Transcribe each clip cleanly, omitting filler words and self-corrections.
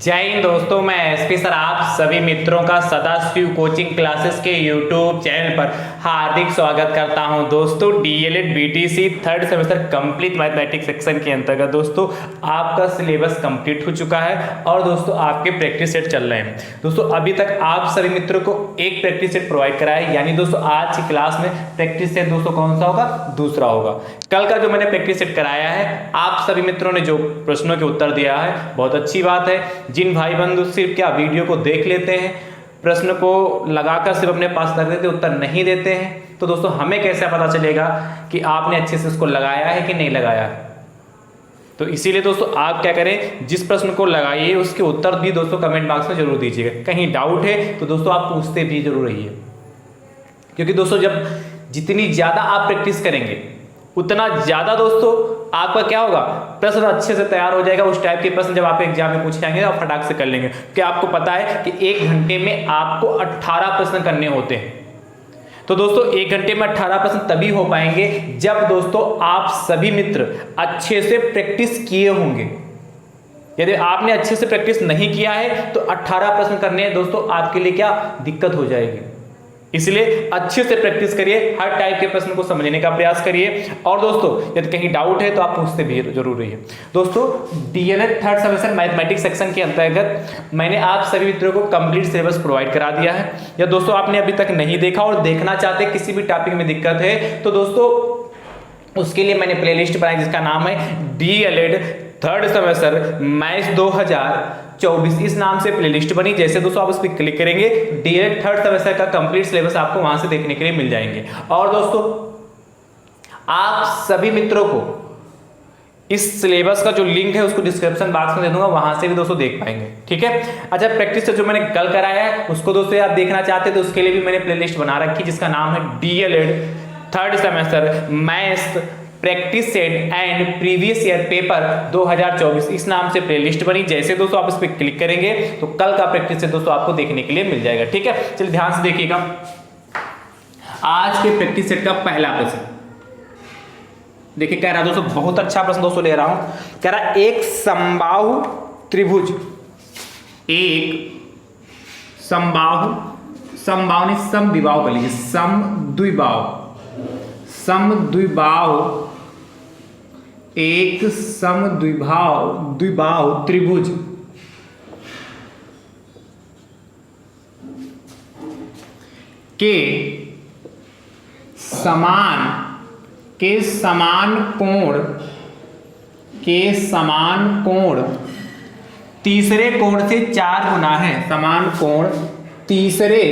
जय हिंद दोस्तों, मैं एसपी सर आप सभी मित्रों का सदाशिव कोचिंग क्लासेस के यूट्यूब चैनल पर हार्दिक स्वागत करता हूं। दोस्तों DElEd BTC third semester complete mathematics section के अंतर्गत दोस्तों आपका सिलेबस कंप्लीट हो चुका है और दोस्तों आपके प्रैक्टिस सेट चल रहे हैं। दोस्तों अभी तक आप सभी मित्रों को एक प्रैक्टिस सेट प्रोवाइड करा है, यानी दोस्तों आज की क्लास में प्रैक्टिस सेट दोस्तों कौन सा होगा? दूसरा होगा। कल का जो मैंने प्रैक्टिस सेट कराया है, आप सभी मित्रों ने जो प्रश्नों के उत्तर दिया है, बहुत अच्छी बात है। जिन भाई बंधु सिर्फ क्या वीडियो को देख लेते हैं, प्रश्न को लगाकर सिर्फ अपने पास रख देते, उत्तर नहीं देते हैं, तो दोस्तों हमें कैसे पता चलेगा कि आपने अच्छे से उसको लगाया है कि नहीं लगाया? तो इसीलिए दोस्तों आप क्या करें, जिस प्रश्न को लगाइए उसके उत्तर भी दोस्तों कमेंट बॉक्स में जरूर दीजिएगा। कहीं डाउट है तो दोस्तों आप पूछते भी जरूर रहिए, क्योंकि दोस्तों जब जितनी ज्यादा आप प्रैक्टिस करेंगे उतना ज्यादा दोस्तों आपका क्या होगा, प्रश्न अच्छे से तैयार हो जाएगा। उस टाइप के प्रश्न जब आप एग्जाम में पूछे जाएंगे आप फटाक से कर लेंगे, क्योंकि आपको पता है कि एक घंटे में आपको 18 प्रश्न करने होते हैं। तो दोस्तों एक घंटे में 18 प्रश्न तभी हो पाएंगे जब दोस्तों आप सभी मित्र अच्छे से प्रैक्टिस किए होंगे। यदि आपने अच्छे से प्रैक्टिस नहीं किया है तो 18 प्रश्न करने दोस्तों आपके लिए क्या दिक्कत हो जाएगी। इसलिए अच्छे से प्रैक्टिस करिए, हर टाइप के प्रश्न को समझने का प्रयास करिए। और दोस्तों यदि कहीं डाउट है तो आप पूछते भी जरूर रहिए। दोस्तों DElEd third semester mathematics section के अंतर्गत मैंने आप सभी मित्रों को कंप्लीट सिलेबस प्रोवाइड करा दिया है। या दोस्तों आपने अभी तक नहीं देखा और देखना चाहते किसी भी टॉपिक में दिक्कत है तो दोस्तों उसके लिए मैंने प्लेलिस्ट बनाई जिसका नाम है डीएलएड थर्ड सेमेस्टर मैथ्स 2024। इस नाम से प्लेलिस्ट बनी। जैसे दोस्तों आप उस पर क्लिक करेंगे डीएलएड थर्ड सेमेस्टर का कंप्लीट सिलेबस आपको वहां से देखने के लिए मिल जाएंगे। और दोस्तों आप सभी मित्रों को इस सिलेबस का जो लिंक है उसको डिस्क्रिप्शन बॉक्स में दे दूंगा, वहां से भी दोस्तों देख पाएंगे। ठीक है। अच्छा, प्रैक्टिस जो मैंने कल कराया है उसको दोस्तों आप देखना चाहते हैं तो उसके लिए भी मैंने प्लेलिस्ट बना रखी जिसका नाम है DElEd third semester maths practice set and previous year paper 2024। इस नाम से प्लेलिस्ट बनी। जैसे दोस्तों आप इस पर क्लिक करेंगे तो कल का प्रैक्टिस सेट दोस्तों आपको देखने के लिए मिल जाएगा। ठीक है, चलिए ध्यान से देखिएगा। आज के प्रैक्टिस सेट का पहला प्रश्न देखिए, कह रहा दोस्तों बहुत अच्छा प्रश्न दोस्तों ले रहा हूं। कह रहा एक समबाहु त्रिभुज, एक समबाहु, समबाहु नहीं समद्विबाहु कर लीजिए, समद्विबाहु एक समद्विबाहु त्रिभुज के समान कोण तीसरे कोण से 4 गुना है। समान कोण तीसरे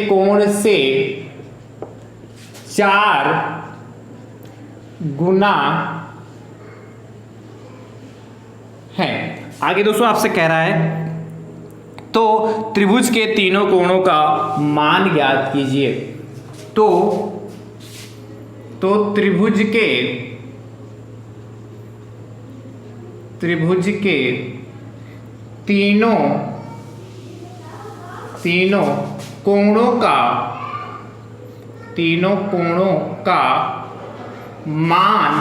कोण से 4 गुना है। आगे दोस्तों आपसे कह रहा है तो त्रिभुज के तीनों कोणों का मान ज्ञात कीजिए। तो त्रिभुज के तीनों कोणों का मान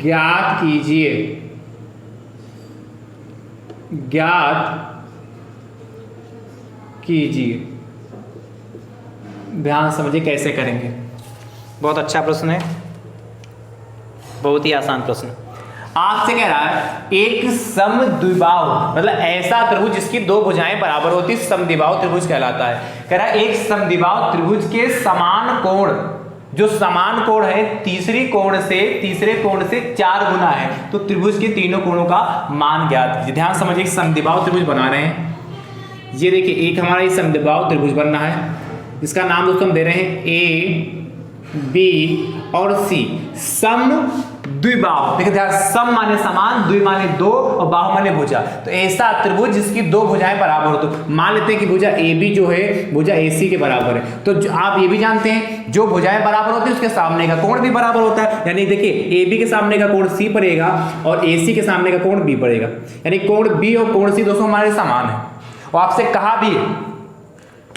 ज्ञात कीजिए। ध्यान समझिए कैसे करेंगे। बहुत अच्छा प्रश्न है, बहुत ही आसान प्रश्न। आपसे कह रहा है एक समद्विबाहु मतलब ऐसा त्रिभुज जिसकी दो भुजाएं बराबर होती समद्विबाहु त्रिभुज कहलाता है। कह रहा है एक समद्विबाहु त्रिभुज के समान कोण, जो समान कोण है तीसरे कोण से 4 गुना है, तो त्रिभुज के तीनों कोणों का मान ज्ञात कीजिए। ध्यान समझिए समद्विबाहु त्रिभुज बना रहे हैं। ये देखिए एक हमारा ये समद्विबाहु त्रिभुज बन रहा है, इसका नाम दोस्तों हम दे रहे हैं ए बी और सी। समद्विबाहु देखिए ध्यान, सम माने समान, द्वि माने दो और बाहु माने भुजा। तो ऐसा त्रिभुज जिसकी दो भुजाएं बराबर हो, तो मान लेते हैं कि भुजा ए बी जो है भुजा ए सी के बराबर है। तो आप ये भी जानते हैं जो भुजाएं बराबर होती है उसके सामने का कोण भी बराबर होता है। यानी देखिए ए बी के सामने का कोण सी पड़ेगा और ए सी के सामने का कोण बी पड़ेगा। यानी कोण बी और कोण सी दोस्तों हमारे समान है। और आपसे कहा भी है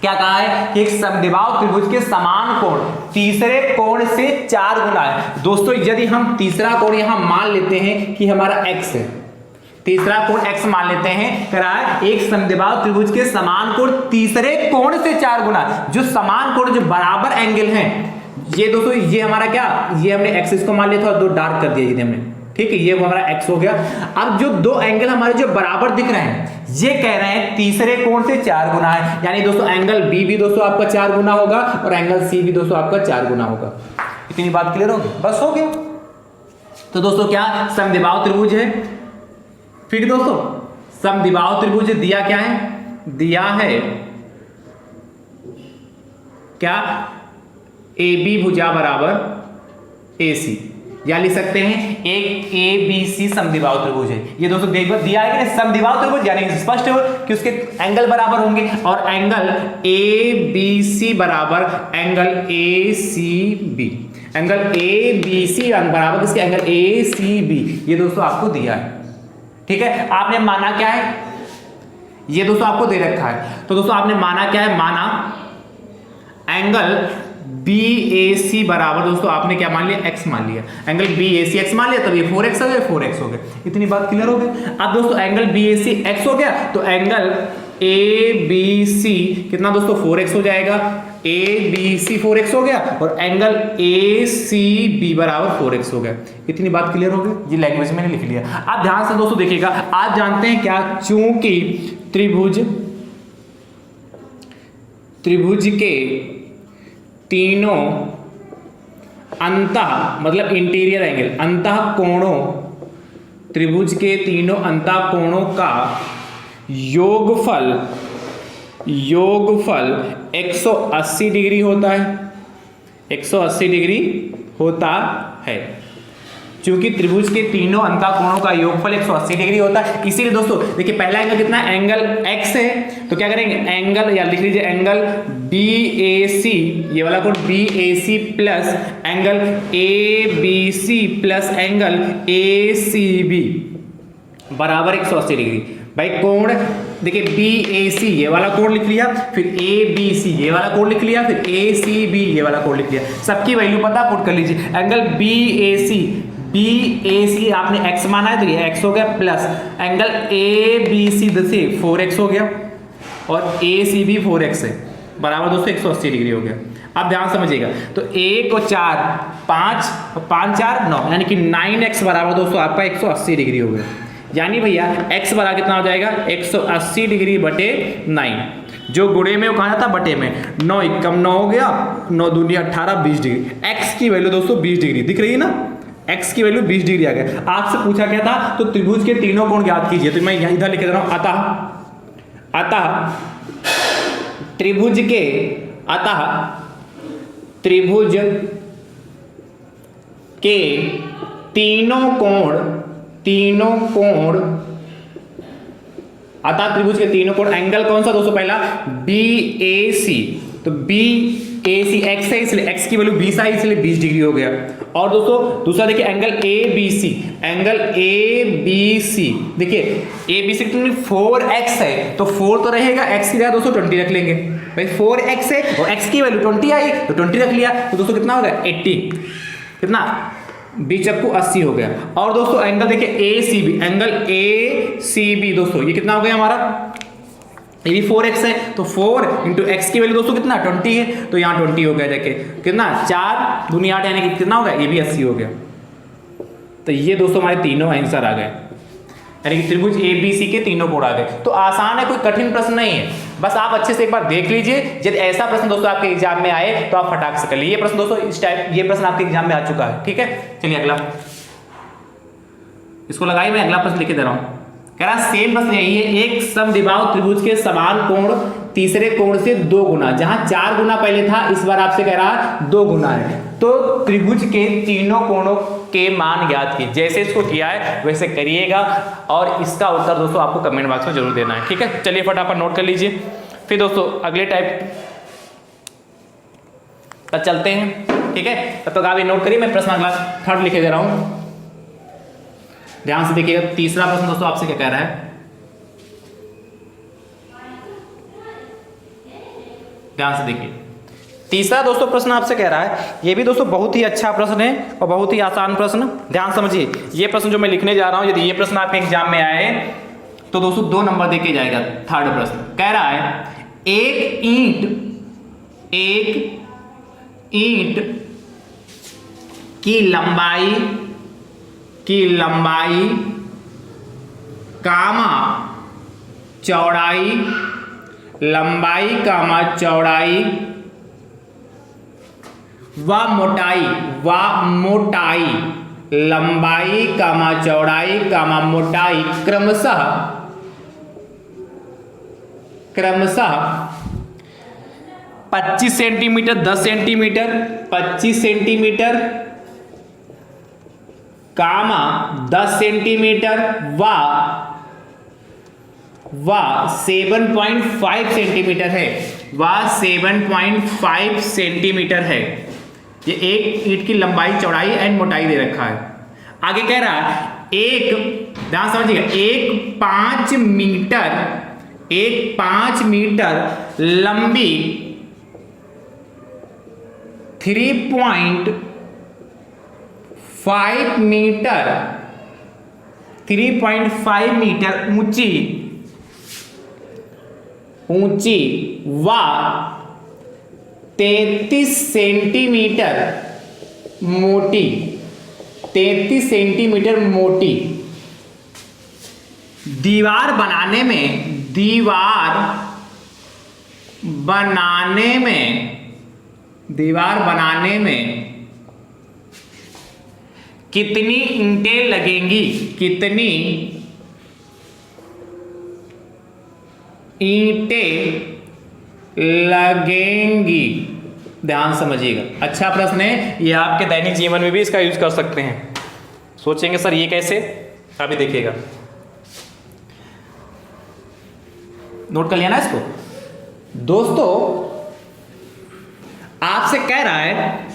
क्या कहा है कि एक समद्विबाहु त्रिभुज के समान कोण तीसरे कोण से 4 गुना है। दोस्तों यदि हम तीसरा कोण यहां मान लेते हैं कि हमारा x है, तीसरा कोण x मान लेते हैं, कह रहा है एक समद्विबाहु त्रिभुज के समान कोण तीसरे कोण से 4 गुना, जो समान कोण जो बराबर एंगल हैं, ये दोस्तों ये हमारा क्या, ये हमने एक्सिस को मान लिया था और 2 डार्क कर दिया हमने, ठीक है, ये हमारा x हो गया। अब जो 2 एंगल हमारे जो बराबर दिख रहे हैं, ये कह रहे हैं तीसरे कोण से 4 गुना है, यानी दोस्तों एंगल B भी दोस्तों आपका 4 गुना होगा और एंगल C भी दोस्तों आपका 4 गुना होगा। इतनी बात क्लियर होगी, बस हो गया। तो दोस्तों क्या समद्विबाहु त्रिभुज है। फिर दोस्तों समद्विबाहु त्रिभुज दिया क्या है, दिया है क्या, AB भुजा बराबर AC, या लिख सकते हैं एक ABC समद्विबाहु त्रिभुज है। ये दोस्तों दिया है कि समद्विबाहु त्रिभुज, यानी स्पष्ट है कि उसके एंगल बराबर होंगे और एंगल ABC बराबर एंगल ACB, एंगल ABC बराबर किसके, एंगल ACB, ये दोस्तों आपको दिया है, ठीक है। आपने माना क्या है, ये दोस्तों आपको दे रखा है, तो दोस्तों आपने माना क्या है, माना एंगल BAC बराबर दोस्तों आपने क्या मान लिया, x मान लिया, एंगल BAC x मान लिया, तब ये 4x हो गया, 4x हो गया। इतनी बात क्लियर हो गई। अब दोस्तों एंगल BAC x हो गया तो एंगल ABC कितना दोस्तों 4x हो जाएगा, ABC 4x हो गया और एंगल ACB बराबर 4x हो गया। इतनी बात क्लियर हो गई, ये लैंग्वेज मैंने लिख लिया। अब ध्यान से दोस्तों देखिएगा, आज जानते हैं क्या, चूंकि त्रिभुज के तीनों अंतः मतलब इंटीरियर एंगल, अंतः कोणों, त्रिभुज के तीनों अंतः कोणों का योगफल 180 डिग्री होता है, 180 डिग्री होता है। चूंकि त्रिभुज के तीनों अंतः कोणों का योगफल 180 डिग्री होता है, इसीलिए दोस्तों देखिए पहला एंगल कितना, एंगल x है, तो क्या करेंगे एंगल, या लिख लीजिए एंगल BAC, ये वाला कोण BAC plus angle ABC plus angle ACB बराबर 180 डिग्री। भाई कोण देखिए BAC ये वाला कोण लिख लिया, फिर ABC ये वाला कोण लिख लिया, फिर ACB ये वाला कोण लिख लिया, सबकी वैल्यू पता पुट कर लीजिए। एंगल BAC आपने x माना है तो ये x हो गया, प्लस एंगल ABC से 4x हो गया और ACB 4x है, बराबर दोस्तों 180 डिग्री हो गया। अब ध्यान समझिएगा, तो 1 और 4 5 और 5 4 9, यानी कि 9x बराबर दोस्तों आपका 180 डिग्री हो गया। यानी भैया x बराबर कितना हो जाएगा, 180 डिग्री बटे 9, जो गुणे में वो कहा जाता बटे में, 9 एकम 9 हो गया, 9 दूनी 18 20 डिग्री। x की वैल्यू दोस्तों 20 डिग्री दिख रही है ना, x की वैल्यू 20 डिग्री आ गया। आपसे पूछा क्या था, तो त्रिभुज के तीनों कोण ज्ञात कीजिए, तो मैं इधर लिख दे रहा हूं, अतः त्रिभुज के तीनों कोण अतः त्रिभुज के तीनों कोण, एंगल कौन सा दोस्तों, पहला BAC, तो BAC x है इसलिए x की वैल्यू 20 आई इसलिए 20 डिग्री हो गया। और दोस्तों दूसरा देखिए एंगल ABC देखिए ABC कितनी 4x है, तो 4 तो रहेगा, x की जगह दोस्तों 20 रख लेंगे, भाई 4x है और x की वैल्यू 20 आई तो 20 रख लिया, तो दोस्तों कितना हो गया 80, कितना 20 चक्कू 80 हो गया। और दोस्तों एंगल देखिए ACB, एंगल ACB दोस्तों ये कितना हो गया हमारा, ये भी 4x है, तो 4 इंटू एक्स की वैल्यू दोस्तों कितना 20 है, तो यहाँ 20 हो गया, देखिए कितना 4 दूनी 8 यानी कि कितना हो गया, ये भी 80 हो गया। तो ये दोस्तों हमारे तीनों आंसर आ गए, यानी कि त्रिभुज ABC के तीनों कोण आ गए। तो आसान है, कोई कठिन प्रश्न नहीं है, बस आप अच्छे से एक बार देख लीजिए। यदि ऐसा प्रश्न दोस्तों आपके एग्जाम में आए तो आप फटाक से कर लीजिए। ये प्रश्न दोस्तों इस टाइप, ये प्रश्न आपके एग्जाम में आ चुका है, ठीक है। चलिए अगला, इसको लगाइए, मैं अगला प्रश्न लिख दे रहा हूं। कह रहा सेम प्रश्न यही है, एक समद्विबाहु त्रिभुज के समान कोण तीसरे कोण से 2 गुना, जहां 4 गुना पहले था इस बार आपसे कह रहा 2 गुना है, तो त्रिभुज के तीनों कोणों के मान ज्ञात कीजिए। जैसे इसको किया है वैसे करिएगा और इसका उत्तर दोस्तों आपको कमेंट बॉक्स में जरूर देना है, ठीक है। चलिए फटाफट नोट कर लीजिए। फिर दोस्तों अगले टाइप पर चलते हैं, ठीक है। तब तक आप ये नोट करिए, मैं प्रश्न अगला 3rd लिखे दे रहा हूं, ध्यान से देखिएगा। तीसरा प्रश्न दोस्तों आपसे क्या कह रहा है, ध्यान से देखिए। तीसरा दोस्तों प्रश्न आपसे कह रहा है, ये भी दोस्तों बहुत ही अच्छा प्रश्न है और बहुत ही आसान प्रश्न, ध्यान समझिए। ये प्रश्न जो मैं लिखने जा रहा हूं, यदि ये प्रश्न आपके एग्जाम में आए तो दोस्तों 2 नंबर देके जाएगा। थर्ड प्रश्न कह रहा है, एक ईंट की लंबाई कामा चौड़ाई व मोटाई लंबाई कामा चौड़ाई कामा मोटाई क्रमशः 25 सेंटीमीटर, 10 सेंटीमीटर, 25 सेंटीमीटर कामा 10 सेंटीमीटर व 7.5 सेंटीमीटर है, 7.5 सेंटीमीटर है। ये एक ईंट की लंबाई चौड़ाई एंड मोटाई दे रखा है। आगे कह रहा है, ध्यान समझिएगा, एक 5 मीटर लंबी 3.5 मीटर ऊंची व 33 सेंटीमीटर मोटी दीवार बनाने में कितनी ईंटें लगेंगी? कितनी ईंटें लगेंगी? ध्यान समझिएगा, अच्छा प्रश्न है ये, आपके दैनिक जीवन में भी इसका यूज कर सकते हैं। सोचेंगे सर ये कैसे, अभी देखिएगा, नोट कर लिया ना इसको। दोस्तों आपसे कह रहा है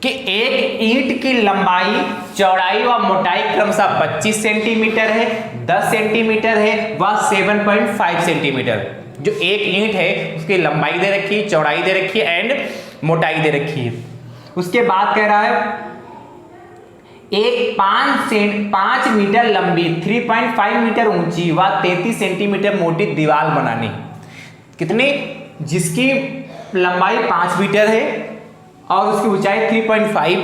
कि एक ईंट की लंबाई चौड़ाई व मोटाई क्रमशः 25 सेंटीमीटर है, 10 सेंटीमीटर है व 7.5 सेंटीमीटर। जो एक ईंट है उसकी लंबाई दे रखी है, चौड़ाई दे रखी है एंड मोटाई दे रखी है। उसके बाद कह रहा है एक 5 मीटर लंबी 3.5 मीटर ऊंची व 33 सेंटीमीटर मोटी दीवार बनानी। कितनी? जिसकी लंबाई 5 मीटर है और उसकी ऊंचाई 3.5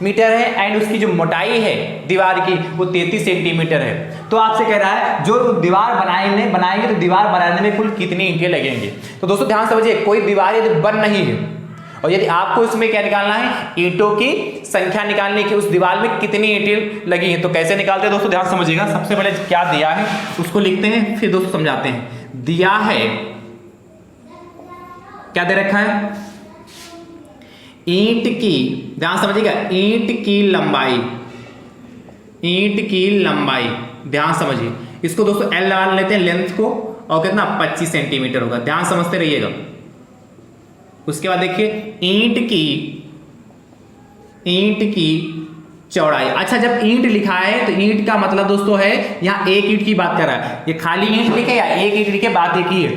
मीटर है एंड उसकी जो मोटाई है दीवार की वो 33 सेंटीमीटर है। तो आपसे कह रहा है जो दीवार बनाएंगे तो दीवार बनाने में कुल कितनी ईंटें लगेंगे। तो दोस्तों ध्यान समझिए, कोई दीवार यदि बन नहीं है और यदि आपको इसमें क्या निकालना है, ईंटों की संख्या निकालनी है कि उस दीवार में कितनी ईंटें लगी हैं। तो कैसे निकालते हैं दोस्तों, ध्यान समझिएगा। सबसे पहले क्या दिया है उसको लिखते हैं, फिर दोस्तों समझाते हैं। दिया है, क्या दे रखा है, ईंट की, ध्यान समझिएगा, ईंट की लंबाई, ध्यान समझिए। इसको दोस्तों एल मान लेते हैं लेंथ को, और कितना 25 सेंटीमीटर होगा, ध्यान समझते रहिएगा। उसके बाद देखिए ईंट की चौड़ाई। अच्छा, जब ईंट लिखा है तो ईंट का मतलब दोस्तों है यहाँ एक ईंट की बात कर रहा है, ये खाली ईंट लिखे या एक ईंट लिखे, बात एक ही है।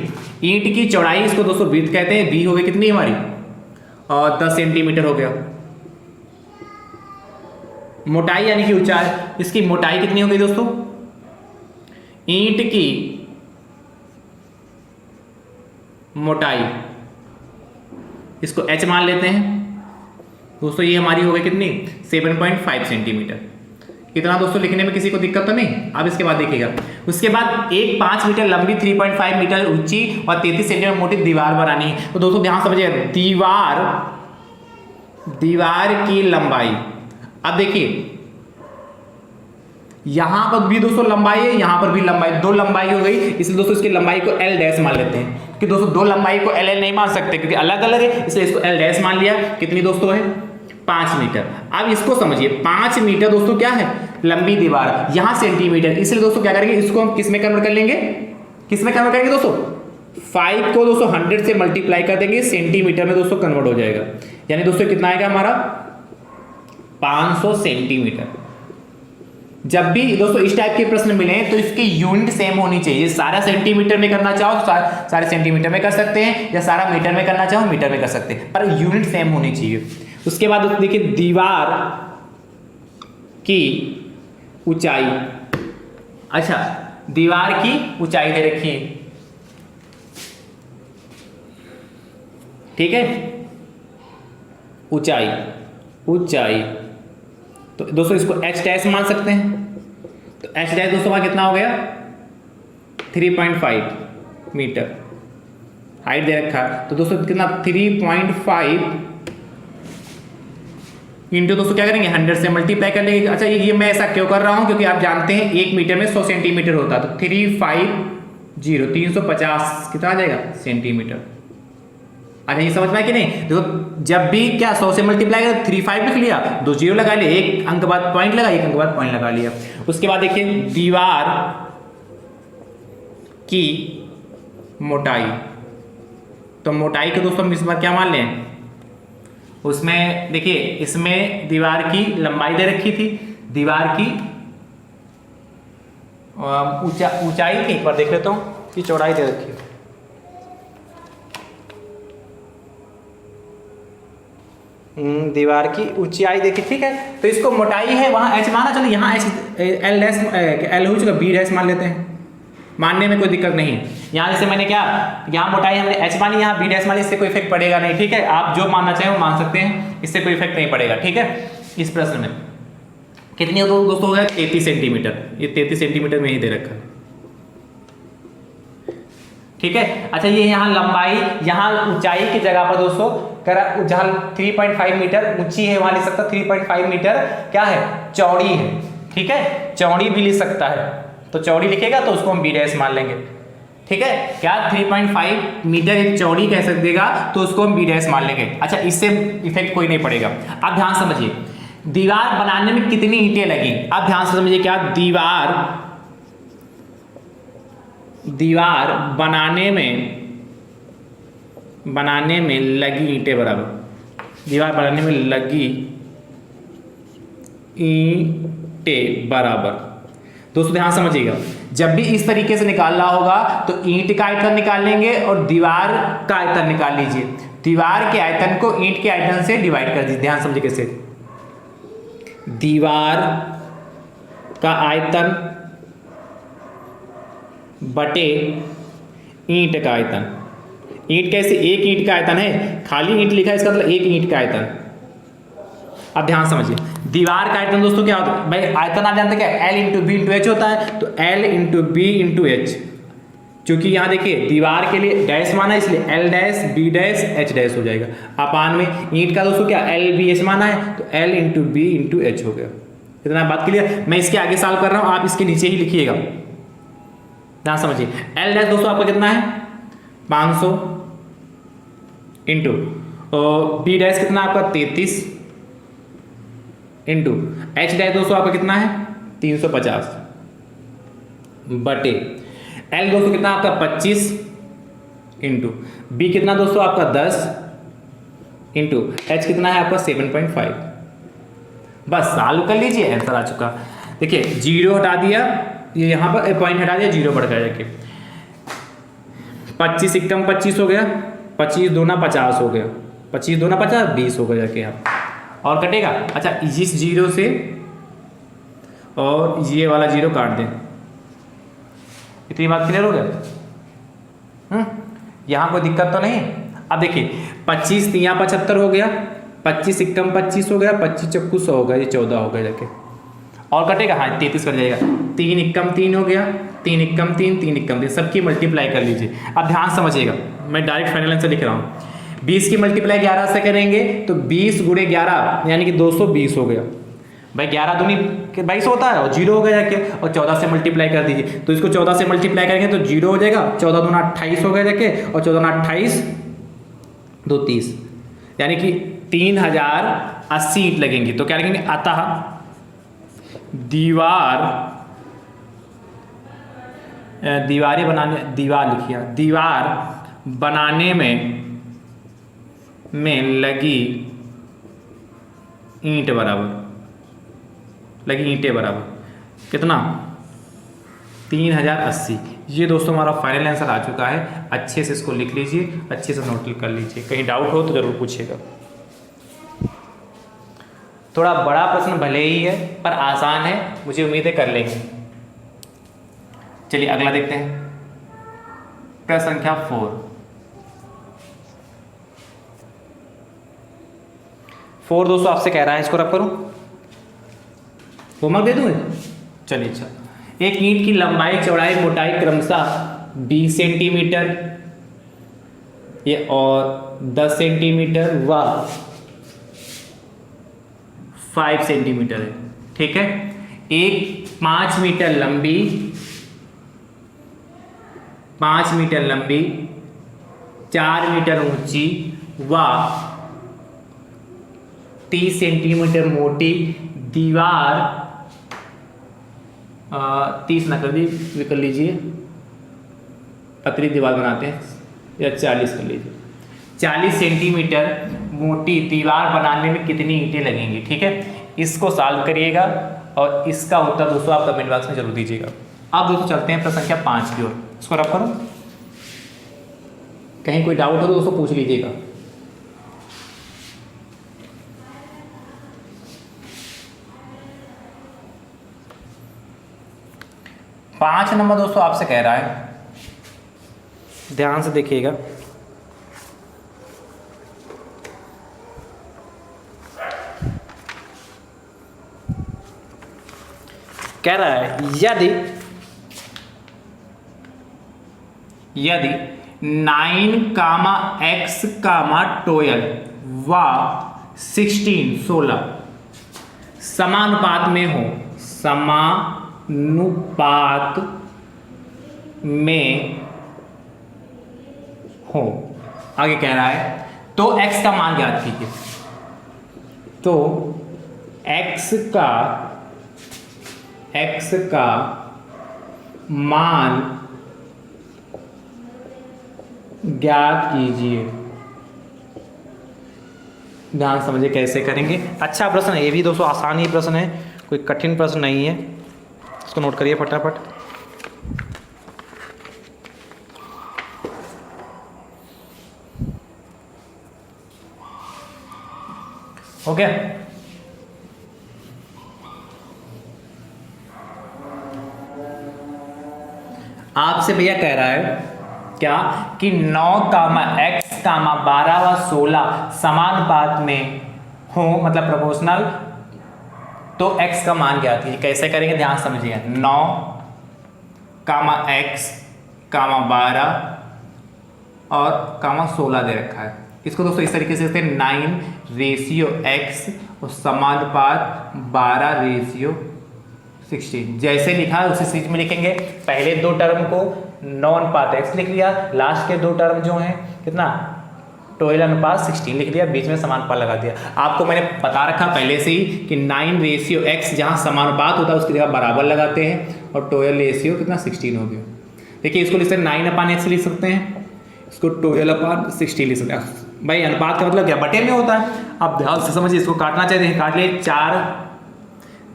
ईंट की चौड़ाई, इसको दोस्तों ब्रीथ कहते हैं, बी हो गई कितनी हमारी, और 10 सेंटीमीटर हो गया। मोटाई यानी कि ऊंचाई, इसकी मोटाई कितनी हो गई दोस्तों, ईंट की मोटाई, इसको h मान लेते हैं दोस्तों, ये हमारी हो गई कितनी 7.5 सेंटीमीटर। इतना दोस्तों लिखने में किसी को दिक्कत तो नहीं। अब इसके बाद देखिएगा, उसके बाद एक 5 मीटर लंबी 3.5 मीटर ऊंची और 33 सेंटीमीटर मोटी दीवार बनानी है। तो दोस्तों ध्यान समझिए, दीवार की लंबाई। अब देखिए यहां पर भी दोस्तों लंबाई है, यहां पर भी लंबाई, 2 लंबाई हो गई, इसलिए दोस्तों इसकी लंबाई को L डैश मान लेते हैं कि दोस्तों 2 लंबाई को LL नहीं मान सकते क्योंकि अलग अलग है, इसलिए इसको L डैश मान लिया। कितनी दोस्तों है, 5 मीटर। अब इसको समझिए, 5 मीटर दोस्तों क्या है, लंबी दीवार, यहां सेंटीमीटर, इसलिए दोस्तों क्या करेंगे, इसको हम किस में कन्वर्ट कर लेंगे, किस में कन्वर्ट करेंगे दोस्तों, 5 को दोस्तों 100 से मल्टीप्लाई कर देंगे, सेंटीमीटर में दोस्तों कन्वर्ट हो जाएगा। यानी दोस्तों कितना आएगा हमारा 500 सेंटीमीटर। जब भी दोस्तों इस टाइप के प्रश्न मिले तो इसकी यूनिट सेम होनी चाहिए। सारा सेंटीमीटर में करना चाहो तो सारे सेंटीमीटर में कर सकते हैं, या सारा मीटर में करना चाहो मीटर में कर सकते हैं, पर यूनिट सेम होनी चाहिए। उसके बाद देखिए दीवार की ऊंचाई। अच्छा, दीवार की ऊंचाई दे रखी है, ठीक है, ऊंचाई ऊंचाई। तो दोस्तों इसको एच डैश मान सकते हैं। तो एच डैश दोस्तों वहां कितना हो गया 3.5 मीटर हाइट दे रखा है। तो दोस्तों कितना 3.5 इंटू दोस्तों क्या करेंगे 100 से मल्टीप्लाई कर लेंगे। अच्छा ये मैं ऐसा क्यों कर रहा हूं, क्योंकि आप जानते हैं 1 मीटर में 100 सेंटीमीटर होता है। तो 350 कितना आ जाएगा सेंटीमीटर। अच्छा ये समझ में आया कि नहीं। देखो जब भी क्या 100 से मल्टीप्लाई कर 35 लिख लिया, 2 जीरो लगा लिए, एक अंक बाद पॉइंट लगा, एक अंक बाद पॉइंट लगा लिया। उसके बाद देखिए दीवार की मोटाई। तो मोटाई को दोस्तों हम इस बार क्या मान लें, उसमें देखिए इसमें दीवार की लंबाई दे रखी थी, दीवार की ऊंचाई थी, एक बार देख लेता हूं कि चौड़ाई दे रखी है। दीवार की ऊंचाई देखिए, ठीक है। तो इसको मोटाई है वहां एच माना, चलो यहाँ एच एल डैश एल हो चुका, बी डैश मान लेते हैं, मानने में कोई दिक्कत नहीं है। यहाँ जैसे मैंने क्या यहाँ मोटाई हमने एच मानी, यहाँ बी डैश मानी, इससे कोई इफेक्ट पड़ेगा नहीं, ठीक है। आप जो मानना चाहें वो मान सकते हैं, इससे कोई इफेक्ट नहीं पड़ेगा, ठीक है। इस प्रश्न में कितनी दोस्तों हो गया 33 सेंटीमीटर, ये 33 सेंटीमीटर में ही दे रखा है, ठीक है। अच्छा ये यहाँ लंबाई, यहाँ ऊंचाई की जगह पर दोस्तों जहाँ 3.5 मीटर ऊंची है वहां लिख सकता 3.5 मीटर क्या है चौड़ी है, ठीक है, चौड़ी भी लिख सकता है। तो चौड़ी लिखेगा तो उसको हम बी डैश मान लेंगे, ठीक है। क्या 3.5 मीटर एक चौड़ी कह सकतेगा तो उसको हम बी डैश मान लेंगे। अच्छा इससे इफेक्ट कोई नहीं पड़ेगा। आप ध्यान समझिए दीवार बनाने में कितनी ईंटें लगी, आप ध्यान से समझिए। क्या दीवार बनाने में लगी ईंटें बराबर, दीवार बनाने में लगी ईंटें बराबर। दोस्तों ध्यान समझिएगा, जब भी इस तरीके से निकालना होगा तो ईंट का आयतन निकाल लेंगे और दीवार का आयतन निकाल लीजिए। दीवार के आयतन को ईंट के आयतन से डिवाइड कर दीजिए। ध्यान समझिए कैसे, दीवार का आयतन बटे ईंट का आयतन। ईंट कैसे, एक ईंट का आयतन है, खाली ईंट लिखा है इसका मतलब एक ईंट का आयतन। अब ध्यान समझिए दीवार का आयतन दोस्तों क्या होता है भाई, आयतन आप जानते हैं क्या L into B into H होता है। तो L into B into H, क्योंकि यहाँ देखिए दीवार के लिए डैश माना इसलिए L dash B dash H dash हो जाएगा। अपान में ईंट का दोस्तों क्या एल बी एच माना है तो L into B into H हो गया। इतना बात क्लियर। मैं इसके आगे सॉल्व कर रहा हूँ, आप इसके नीचे ही लिखिएगा। ध्यान समझिए एल डैश दोस्तों आपका कितना है 500 इंटू बी डैश कितना आपका 33 इंटू एच डैश दोस्तों आपका कितना है 350 बटे एल दोस्तों कितना आपका 25 इंटू बी कितना दोस्तों आपका 10 इंटू एच कितना है आपका 7.5। बस सॉल्व कर लीजिए, आंसर आ चुका। देखिए जीरो हटा दिया, ये यहाँ पर पॉइंट हटा दिया, जीरो बढ़ गया जाके 25 एकम 25 हो गया, 25 दूना 50 हो गया, 25 दूना 50 20 हो गया जाके यहाँ और कटेगा। अच्छा इस जीरो से और ये वाला जीरो काट दें, इतनी बात क्लियर हो गया। यहाँ कोई दिक्कत तो नहीं। अब देखिए 25 यहाँ 75 हो गया, 25 एकम 25 हो गया, 25 चक्कू 100 हो गया, ये 14 हो गया जाके और कटेगा। हाँ 33 कर जाएगा, 3 एकम 3 हो गया, 3 एकम 3, 3 एकम 3, सबकी मल्टीप्लाई कर लीजिए। अब ध्यान समझिएगा, मैं डायरेक्ट फाइनल आंसर लिख रहा हूँ। 20 की मल्टीप्लाई 11 से करेंगे तो 20 गुणे 11 यानी कि 220 हो गया। भाई 11 दूनी 22 होता है और जीरो हो गया जाके, और 14 से मल्टीप्लाई कर दीजिए। तो इसको 14 से मल्टीप्लाई करेंगे तो जीरो हो जाएगा, 14 दूना 28 हो गया जाके, और 14 दूना 28 2 30 यानी कि 3080 ईंट लगेंगी। तो क्या लिखेंगे, अतः दीवार बनाने में लगी ईंटें बराबर कितना 3080। ये दोस्तों हमारा फाइनल आंसर आ चुका है। अच्छे से इसको लिख लीजिए, अच्छे से नोट कर लीजिए, कहीं डाउट हो तो जरूर पूछिएगा। थोड़ा बड़ा प्रश्न भले ही है पर आसान है, मुझे उम्मीद है कर लेंगे। चलिए अगला देखते हैं, प्रश्न संख्या 4 दोस्तों आपसे कह रहा है, इसको रब करूं, होमवर्क दे दूं? चलिए अच्छा, एक ईंट की लंबाई चौड़ाई मोटाई क्रमशः 20 सेंटीमीटर ये और 10 सेंटीमीटर व 5 सेंटीमीटर है, ठीक है। एक 5 मीटर लंबी 4 मीटर ऊंची व 30 सेंटीमीटर मोटी दीवार 30 ना कर दी, कर लीजिए, पतली दीवार बनाते हैं, या 40 कर लीजिए। 40 सेंटीमीटर मोटी दीवार बनाने में कितनी ईंटें लगेंगी, ठीक है। इसको सॉल्व करिएगा और इसका उत्तर दोस्तों आप कमेंट बॉक्स में जरूर दीजिएगा। अब दोस्तों चलते हैं प्रश्न संख्या 5 की ओर, इसको रब करो, कहीं कोई डाउट हो तो दोस्तों पूछ लीजिएगा। पांच नंबर दोस्तों आपसे कह रहा है, ध्यान से देखिएगा। कह रहा है यदि 9, x, 12 व 16 समानुपात में हो, समानुपात में हो, आगे कह रहा है तो x का मान ज्ञात कीजिए। तो x का मान ज्ञात कीजिए। ध्यान समझिए कैसे करेंगे। अच्छा प्रश्न है ये भी दोस्तों, आसान ही प्रश्न है, कोई कठिन प्रश्न नहीं है। इसको नोट करिए फटाफट। हो गया? आपसे भैया कह रहा है क्या कि 9, x, 12 व 16 समानुपात में हो, मतलब प्रोपोर्शनल, तो x का मान ज्ञात कीजिए। कैसे करेंगे ध्यान समझिए। 9, x, 12 और 16 दे रखा है। इसको दोस्तों इस तरीके से 9:x और समानुपात 12:16 जैसे लिखा है उसी सीरीज में लिखेंगे। पहले दो टर्म को 9:x लिख लिया, लास्ट के दो टर्म जो हैं कितना 12:16 लिख दिया, बीच में समानुपात लगा दिया। आपको मैंने बता रखा पहले से ही कि 9:x जहाँ समानुपात होता है उसकी जगह बराबर लगाते हैं, और 12 कितना 16 हो गया। देखिए इसको लिख सकते 9/x लिख सकते हैं, इसको 12/16 लिख सकते हैं। भाई अनुपात का मतलब क्या, बटे में होता है। अब ध्यान से समझिए, इसको काटना चाहिए, काट लिए 4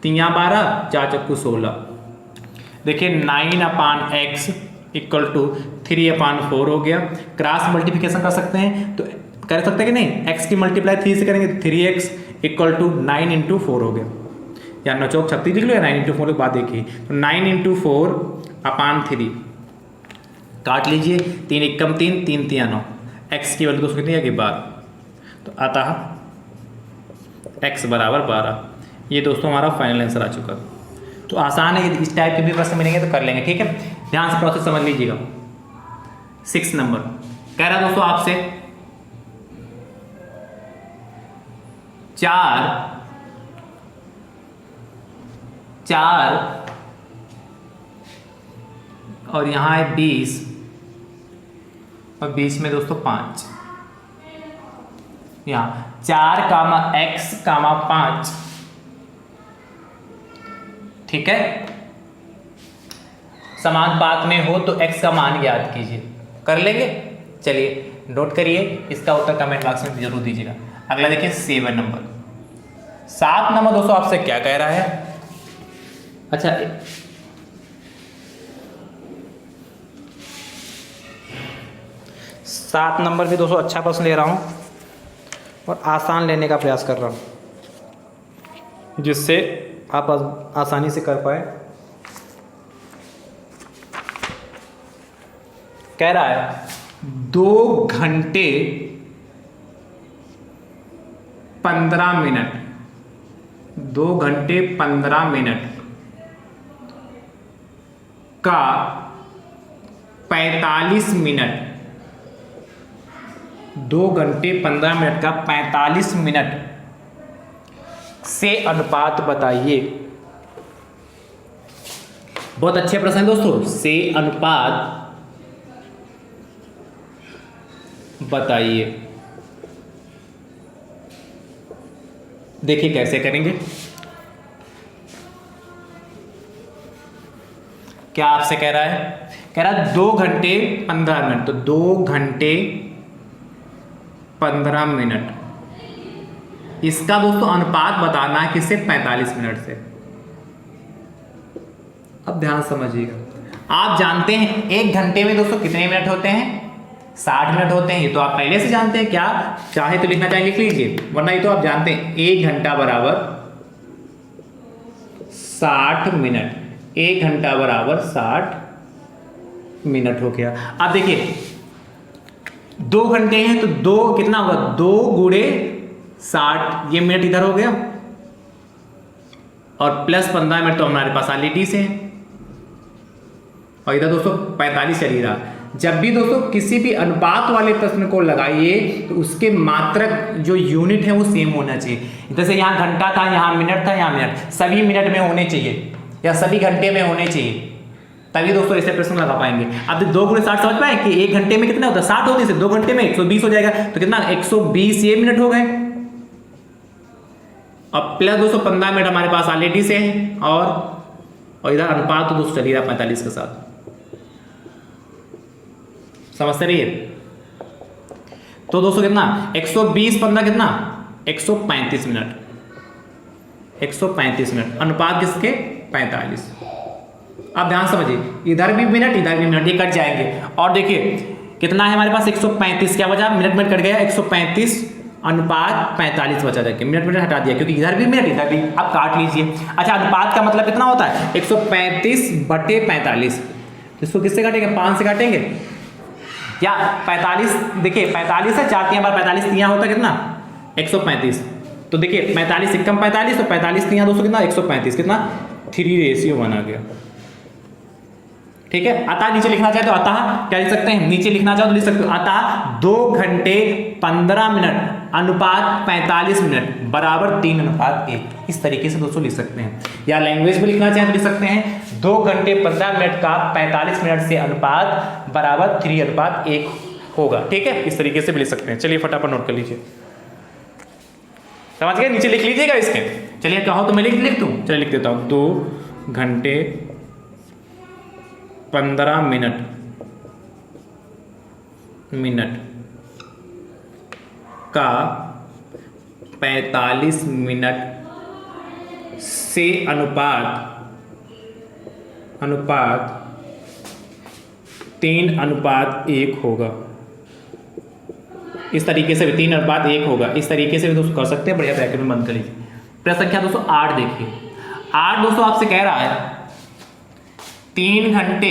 3 12, 4 चक्कू 16। देखिए 9/x इक्वल टू 3/4 हो गया। क्रॉस मल्टीप्लिकेशन कर सकते हैं, तो कर सकते हैं कि नहीं, x की मल्टीप्लाई 3 से करेंगे, 3x इक्वल टू 9 × 4 हो गया, या 9 चौक 36 लिख लो, या 9 × 4 के बाद देखिए, तो 9 × 4/3 काट लीजिए, 3 एकम 3, 3 3 9, x की वैल्यू दोस्तों कितनी है 12, तो अतः x बराबर 12। ये दोस्तों हमारा फाइनल आंसर आ चुका। तो आसान है, इस टाइप के भी प्रश्न मिलेंगे तो कर लेंगे, ठीक है। ध्यान से प्रोसेस समझ लीजिएगा। 6 नंबर कह रहा दोस्तों आपसे 4 और यहाँ है 20 और बीच में दोस्तों 5, यहाँ 4, x, 5, ठीक है। समानुपात में हो तो x का मान ज्ञात कीजिए। कर लेंगे, चलिए नोट करिए, इसका उत्तर कमेंट बॉक्स में जरूर दीजिएगा। अगला देखिए 7 नंबर। 7 नंबर दोस्तों आपसे क्या कह रहा है। अच्छा, 7 नंबर भी दोस्तों अच्छा प्रश्न ले रहा हूँ और आसान लेने का प्रयास कर रहा हूँ जिससे आप आसानी से कर पाए। कह रहा है 2 घंटे 15 मिनट, 2 घंटे 15 मिनट का 45 मिनट, 2 घंटे 15 मिनट का 45 मिनट से अनुपात बताइए। बहुत अच्छे प्रश्न है दोस्तों। से अनुपात बताइए। देखिए कैसे करेंगे। क्या आपसे कह रहा है? कह रहा है 2 घंटे 15 मिनट, तो 2 घंटे 15 मिनट, इसका दोस्तों अनुपात बताना है किससे? 45 मिनट से। अब ध्यान समझिएगा। आप जानते हैं 1 घंटे में दोस्तों कितने मिनट होते हैं? 60 मिनट होते हैं। ये तो आप पहले से जानते हैं। क्या चाहे तो लिखना चाहे लिख लीजिए, वरना ये तो आप जानते हैं 1 घंटा बराबर 60 मिनट। 1 घंटा बराबर 60 मिनट हो गया। अब देखिए 2 घंटे हैं तो 2 कितना होगा? 2 गुणे 60, ये मिनट इधर हो गया, और प्लस 15 मिनट तो हमारे पास ऑलरेडी से है, और इधर दोस्तों 45 चल ही रहा। जब भी दोस्तों किसी भी अनुपात वाले प्रश्न को लगाइए तो उसके मात्रक जो यूनिट है वो सेम होना चाहिए। जैसे यहाँ घंटा था, यहाँ मिनट था, यहाँ मिनट, सभी मिनट में होने चाहिए या सभी घंटे में होने चाहिए, तभी दोस्तों ऐसे प्रश्न लगा पाएंगे। अब 2 गुणे 60 समझ पाए कि 1 घंटे में कितना होता है? 60 होते हैं। 2 घंटे में 120 हो जाएगा, तो कितना? 120 ये मिनट हो गए, अब प्लस 215 मिनट हमारे पास ऑलरेडी से है, और इधर अनुपात तो दोस्तों चल ही रहा 45 के साथ। समझते रहिए। तो दोस्तों कितना? 120 15 कितना? 135 मिनट, 135 मिनट, अनुपात किसके? 45। अब ध्यान समझिए, इधर भी मिनट इधर भी मिनट, ये कट जाएंगे, और देखिए कितना है हमारे पास? 135। क्या बचा? मिनट मिनट कट गया, 135 अनुपात 45 बचा जाके, मिनट मिनट हटा दिया क्योंकि इधर भी मिनट इधर भी। अब काट लीजिए। अच्छा, अनुपात का मतलब कितना होता है? 135 बटे 45। इसको किससे काटेंगे? 5 से काटेंगे, या 45। देखिए 45 है, 4 3 बार 45 तिया होता कितना? 135। तो देखिए 45 एकम 45, तो 45 तिया दोस्तों कितना? 135। कितना? 3:1 आ गया। ठीक है। अतः नीचे लिखना चाहे तो अतः क्या लिख सकते हैं? नीचे लिखना चाहो तो लिख सकते हो अतः 2 घंटे 15 मिनट अनुपात 45 मिनट बराबर 3:1। इस तरीके से दोस्तों लिख सकते हैं, या लैंग्वेज में लिखना चाहे तो लिख सकते हैं 2 घंटे 15 मिनट का 45 मिनट से अनुपात बराबर 3:1 होगा। ठीक है, इस तरीके से भी लिख सकते हैं। चलिए फटाफट नोट कर लीजिए। समझ गए? नीचे लिख लीजिएगा इसके। चलिए कहो तो मैं लिख दूं। चलिए लिख देता हूं 2 घंटे 15 मिनट का 45 मिनट से अनुपात 3:1 होगा। इस तरीके से भी 3:1 होगा। इस तरीके से भी दोस्तों कर सकते हैं। बढ़िया ब्रैकेट में बंद कर लीजिए। प्रश्न संख्या दोस्तों 8 देखिए। 8 दोस्तों आपसे कह रहा है 3 घंटे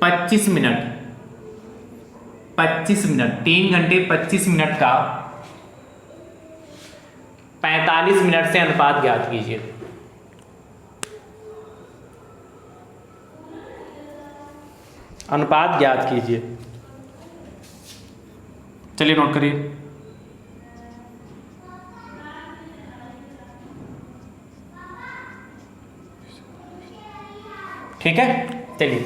25 मिनट 3 घंटे 25 मिनट का 45 मिनट से अनुपात ज्ञात कीजिए। अनुपात ज्ञात कीजिए। चलिए नोट करिए। ठीक है। चलिए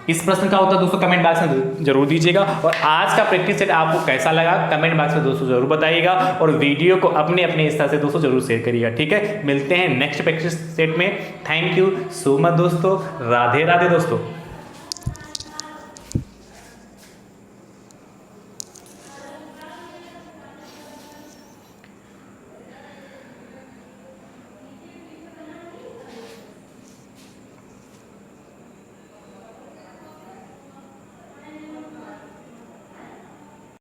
इस प्रश्न का उत्तर दोस्तों कमेंट बॉक्स में जरूर दीजिएगा, और आज का प्रैक्टिस सेट आपको कैसा लगा कमेंट बॉक्स में दोस्तों जरूर बताइएगा, और वीडियो को अपने इस तरह से दोस्तों जरूर शेयर करिएगा। ठीक है, मिलते हैं नेक्स्ट प्रैक्टिस सेट में। थैंक यू सो मच दोस्तों। राधे राधे दोस्तों।